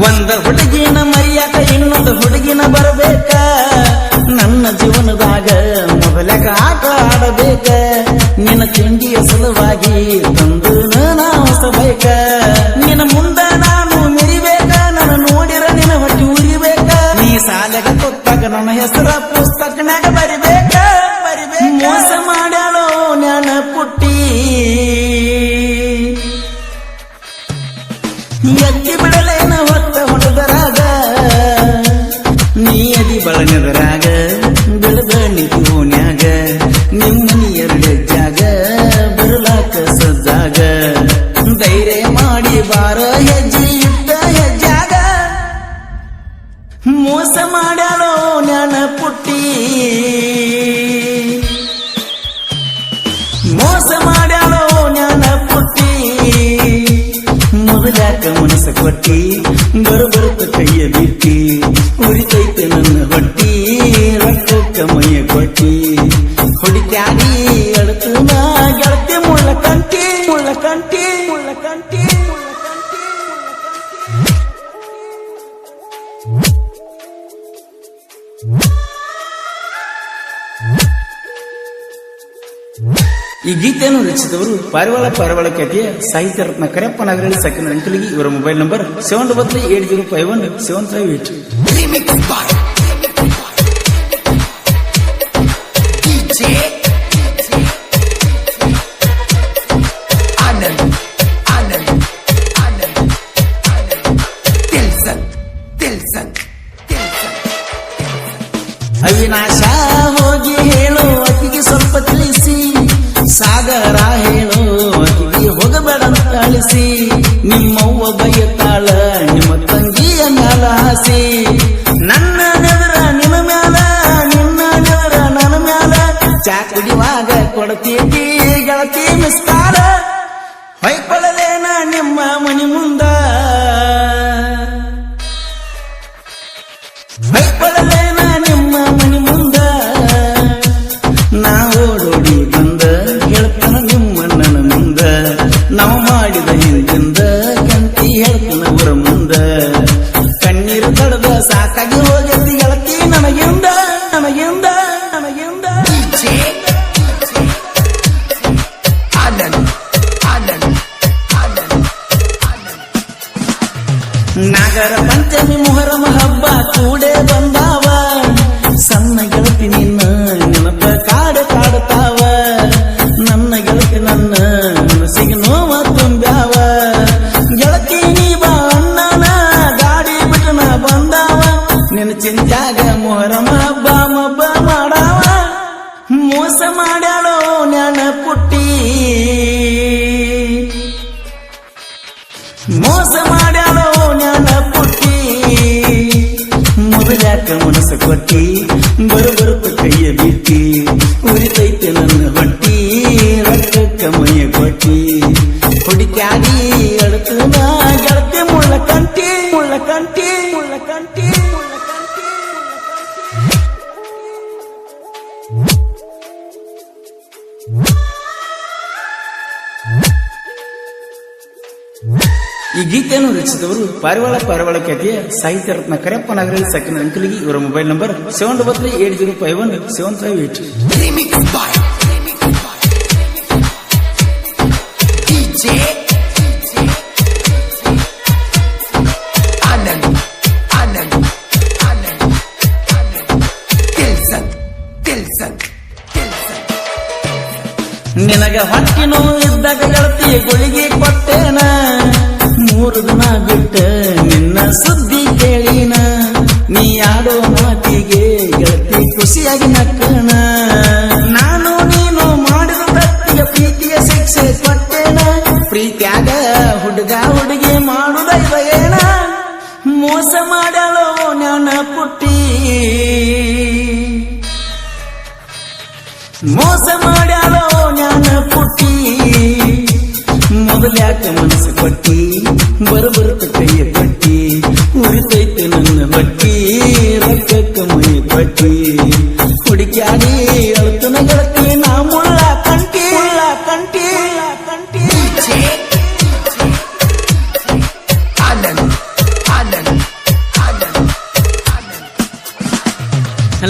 ಒಂದ ಹುಡುಗಿನ ಮರಿಯಾಕ ಇನ್ನೊಂದು ಹುಡುಗಿನ ಬರಬೇಕ ನನ್ನ ಜೀವನದಾಗ ಮೊದಲಾಗ ಆಟ ಆಡಬೇಕ ನಿನ್ನ ತಿಂಡಿಯ ಸಲುವಾಗಿ ತಂದು ನಾವಸಬೇಕ ನಿನ್ನ ಮುಂದ ನಾನು ಮೆರಿಬೇಕ ನನ್ನ ನೋಡಿರ ನಿನ್ನ ಹೊಟ್ಟಿ ಉರಿಬೇಕ ನೀ ಸಾಲಗ ಕೊತ್ತಾಗ ನನ್ನ ಹೆಸರ ಪುಸ್ತಕನಾಗ ಬರಿಬೇಕ ಮೋಸ ಮಾಡ್ಯಾಳೋ ಜ್ಞಾನ ಪುಟ್ಟಿ ಎತ್ತಿ ಬಿಡಲೇನ ಹೊತ್ತ ಹೊಡೆದರಾಗ ನೀ ಅದಿ ಬಳನೆದರಾಗ ಬೆಳೆದ ನಿಗೋನ್ಯಾಗ ನಿಮ್ಮನಿ ಎರಡು ಜಾಗ ಬರಲಾಕ ಸಜ್ಜಾಗ ಧೈರ್ಯ ಮಾಡಿ ಬಾರ ಹೆಜ್ಜೆ ಇಟ್ಟ ಹೆಜ್ಜಾಗ ಮೋಸ ಮಾಡ್ಯಾಳೋ ಜ್ಞಾನ ಪುಟ್ಟಿ ಮೋಸ ಮಾಡ್ಯಾಳೋ ಜ್ಞಾನ ಪುಟ್ಟಿ ಮೊದಲಾಕ ಮನಸ್ಸ ಕೊಟ್ಟಿ ಬರುತ್ತ ಕೈಯ ಬಿಟ್ಟಿ ಉರಿತೈತೆ ನನ್ನ ಹೊಟ್ಟಿ ರಕ್ತಕ್ಕ ಮೈಯ ಕೊಟ್ಟಿ ಹೊಡಿತ್ಯಾಡಿ ಅಳತು ನಾ ಗೆಳತಿ ಮುಳ್ಳ ಕಂಟಿ ಮುಳ್ಳ ಕಂಟಿ ಮುಳ್ಳ ಕಂಟಿ ಈ ಗೀತೆಯನ್ನು ರಚಿಸಿದವರು ಪಾರಿವಾಳ ಖ್ಯಾತಿಯ ಸಾಹಿತ್ಯ ರತ್ನ ಕರೆಪ್ಪ ನಾಗರಳ್ಳಿ ಸಕಿನ ಅಂಕಲಿಗಿ. ಇವರ ಮೊಬೈಲ್ ನಂಬರ್ 7980517558. ಅವಿನಾಶ ಹೋಗಿ ಹೇಳು ಅತಿಗೆ ಸ್ವಲ್ಪ ತಿಳಿಸಿ, ಸಾಗರ ಹೇಳು ಅತಿಗೆ ಹೋಗಬೇಡಂತ ಅಳಿಸಿ, ನಿಮ್ಮವ್ವ ಬಯತಾಳ ನಿಮ್ಮ ತಂಗಿಯ ಮ್ಯಾಲ ಹಾಸಿ, ನನ್ನ ನೆದರ ನಿನ್ನ ಮ್ಯಾಲ ನಿನ್ನ ನೆದರ ನನ್ನ ಮ್ಯಾಲ, ಚಾ ಕುಡಿಯುವಾಗ ಕೊಡ್ತೀವಿ ಗೆಳತಿ ಮಿಸ್ತಾರ, ಹೊಯ್ಕೊಳ್ಳಲೇನ ನಿಮ್ಮ ಮನಿ ಮುಂದ, ಹೊಯ್ಕೊಳ್ಳಲೇನ ನಿಮ್ಮ ಮನಿ ಮುಂದ, ನಾ ಓಡೋಡಿ ಬಂದ ಹೇಳ್ತಾನ ನಿಮ್ಮ ನನ್ನ ಮುಂದ, ನಾವು ಮಾಡಿದ ಹಿಂದಿಂದ ಕಂತಿ ಹೇಳ್ತಾನ ಅವರ ಮುಂದ, ಕಣ್ಣೀರು ತಡದ ಸಾಕಾಗಿ ಹೋಗತಿ ಗೆಳತಿ ನನಗಿಂದ ನನಗಿಂದ ನನಗಿಂದ. ನಾಗರ ಪಂಚಮಿ ಮೊಹರಮ ಹಬ್ಬ ಕೂಡೆ ಬಂದಾವ, ಸಣ್ಣ ಗೆಳತಿ ನಿನ್ನ ನೆನಪ ಕಾಡುತ್ತಾವ, ನನ್ನ ಗೆಳತಿ ನನ್ನ ಮನಸ್ಸಿಗೆ ನೋವ ತುಂಬ್ಯಾವ, ಗೆಳತಿ ನೀ ಬಾ ಅಣ್ಣನ ಗಾಡಿ ಬಿಟ್ಟನ ಬಂದಾವ, ನಿನ್ನ ಚಿಂತ್ಯಾಗ ಮೊಹರಮ ಹಬ್ಬ ಮಬ್ಬ ಮಾಡಾವ, ಮೋಸ ಮಾಡ್ಯಾಳೋ ಜ್ಞಾನ ಪುಟ್ಟಿ, ಮೋಸ ಮಾಡ್ಯಾಳೋ ಜ್ಞಾನ ಪುಟ್ಟಿ, ಮೊದಲಾಕ ಮನಸ್ಸು ಕೊಟ್ಟಿ ಬರುತ್ತ ಕೈಯ ಬಿಟ್ಟಿ, ಉರಿತೈತೆ ನನ್ನ ಹೊಟ್ಟಿ ರಕ್ತಕ್ಕ ಮೈಯ ಕೊಟ್ಟಿ, ಹುಡುಕ್ಯಾಡಿ ಅಳತು ನಾ ಗೆಳತಿ ಮುಳ್ಳ ಕಂಟಿ ಮುಳ್ಳ ಕಂಟಿ ಮುಳ್ಳ ಕಂಟಿ ಮುಳ್ಳ ಕಂಟಿ. ಈ ಗೀತೆಯನ್ನು ರಚಿಸಿದವರು ಪಾರಿವಾಳ ಖ್ಯಾತಿಯ ಸಾಹಿತ್ಯ ರತ್ನ ಕರೆಪ್ಪ ನಾಗರಳ್ಳಿ ಸಕಿನ ಅಂಕಲಿಗಿ. ಇವರ ಮೊಬೈಲ್ ನಂಬರ್ 7980517558. ನಿನಗ ಹೊಟ್ಟಿ ನೋವು ಇದ್ದಾಗ ಗೆಳತಿ ಗುಳಿಗೆ ಕೊಟ್ಟೇನ, 3 ದಿನ ಬಿಟ್ಟ ನಿನ್ನ ಸುದ್ದಿ ಕೇಳಿನ, ನೀ ಆಡೋ ಮಾತಿಗೆ ಗೆಳತಿ ಖುಷಿಯಾಗಿ ನಕ್ಕಣ, ನಾನು ನೀನು ಮಾಡಿದ ತಪ್ಪಿಗೆ ಪ್ರೀತಿಯ ಶಿಕ್ಷೆ ಕೊಟ್ಟೇನ, ಪ್ರೀತಿಯಾಗ ಹುಡುಗ ಹುಡುಗಿ ಮಾಡುದ ಏನ, ಮೋಸ ಮಾಡಲೋ ಜ್ಞಾನ ಪುಟ್ಟಿ, ಮೋಸ ಮಾಡ್ಯಾಳೋ ಜ್ಞಾನ ಪುಟ್ಟಿ, ಮೊದಲ್ಯಾಕ ಮನಸ್ಸು ಕೊಟ್ಟಿ ಬರುತ್ತ ಕೈಯ ಕೊಟ್ಟಿ, ಉರಿತೈತೆ ನನ್ನ ಹೊಟ್ಟಿ ರಕ್ತಕ್ಕ ಮೈ ಕೊಟ್ಟಿ, ಹುಡುಕ್ಯಾಡಿ ಅಳತನ ಗೆಳತಿ ನಾ ಮುಳ್ಳ ಕಂಟಿ ಮುಳ್ಳ ಕಂಟಿ ಕಂಟಿ.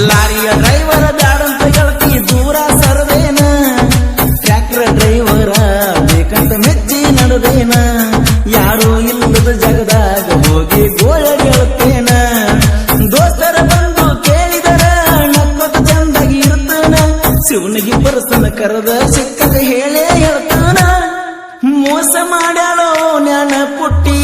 ಲಾರಿಯ ಡ್ರೈವರ ಬ್ಯಾಡಂತ ಗೆಳತಿ ದೂರ ಸರದೇನ ಟ್ರ್ಯಾಕ್ಟರ್ ಡ್ರೈವರ ಬೇಕಂತ ಮೆಚ್ಚಿ ನಡೆದೇನ ಯಾರು ಇಲ್ಲದ ಜಗದಾಗ ಹೋಗಿ ಗೋಳ ಗೆಳತೇನ ದೋಸ್ತರ ಬಂದು ಕೇಳಿದರ ನಕ್ಕೊತ ಚಂದಾಗಿ ಇರ್ತಾನ ಶಿವನಿಗೆ ಪರಸನ ಕರೆದ ಸಿಕ್ಕದ ಹೇಳೇ ಹೇಳ್ತಾನ ಮೋಸ ಮಾಡ್ಯಾಳೋ ಜ್ಞಾನ ಪುಟ್ಟಿ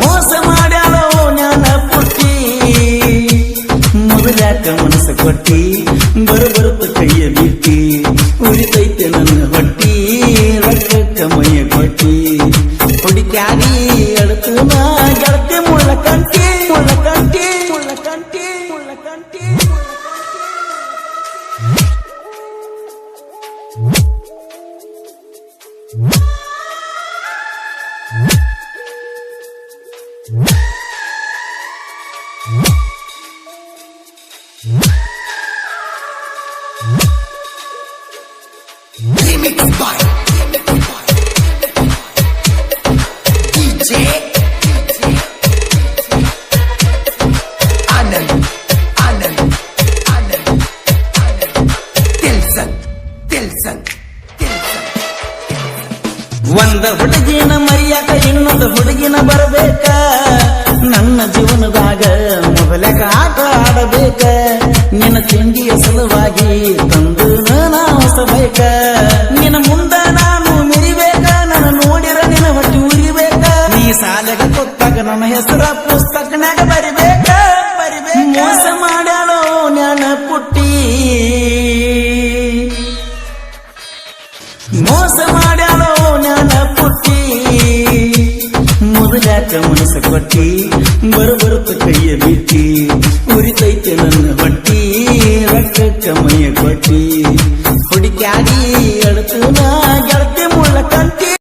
ಮೋಸ ಮಾಡ್ಯಾಳೋ ಜ್ಞಾನ ಪುಟ್ಟಿ ಮೊದಲ್ಯಾಕ ಮನಸ್ಸು ಕೊಟ್ಟಿ ಬರುತ್ತ ಕೈಯ ಬಿಟ್ಟಿ ಉಳಿತೈತೆ ನನ್ನ ಹೊಟ್ಟಿ ರೊಕ್ಕಕ್ಕ ಮೈಯ ಕೊಟ್ಟಿ ಹುಡುಕ್ಯಾಡಿ ಅಳತು ನಾ ಗೆಳತಿ ಮುಳ್ಳಕಂಟಿ ಮುಳ್ಳಕಂಟಿ ಮುಳ್ಳಕಂಟಿ ಮುಳ್ಳಕಂಟಿ Remix by DJ Anand Tilson ಒಂದ ಹುಡುಗಿನ ಮರಿಯಾಕ ಇನ್ನೊಂದು ಹುಡುಗಿನ ಬರಬೇಕ ನನ್ನ ಜೀವನದಾಗ ಮೊದಲಾಗ ಆಟ ಆಡಬೇಕ ನಿನ್ನ ತಿಂಡಿಯ ಸಲುವಾಗಿ ತಂದು ಹೊಸಬೇಕ ನಿನ್ನ ಮುಂದ ನಾನು ಮೆರಿಬೇಕ ನನ್ನ ನೋಡಿರ ನಿನ್ನ ಹೊಟ್ಟಿ ಉರಿಬೇಕ ನೀ ಸಾಲೆಗ ಕೊತ್ತಾಗ ನನ್ನ ಹೆಸರ ಪುಸ್ತಕನಾಗ ಬರಿಬೇಕ ಮೋಸ ಮಾಡ್ಯಾಳೋ ಜ್ಞಾನ ಪುಟ್ಟಿ ಮೋಸ ಮಾಡ್ಯಾಳೋ ಜ್ಞಾನ ಪುಟ್ಟಿ ಮೊದಲಾಕ ಮನಸ್ಸು ಕೊಟ್ಟಿ ಬರುತ್ತ ಕೈಯ ಬಿಟ್ಟಿ ಉರಿತೈತೆ ನನ್ನ ಹೊಟ್ಟಿ ರೊಕ್ಕಕ್ಕ ಮೈಯ ಕೊಟ್ಟಿ ಹುಡುಕ್ಯಾಡಿ ಅಳತು ನಾ ಗೆಳತಿ ಮುಳ್ಳಕಂಟಿ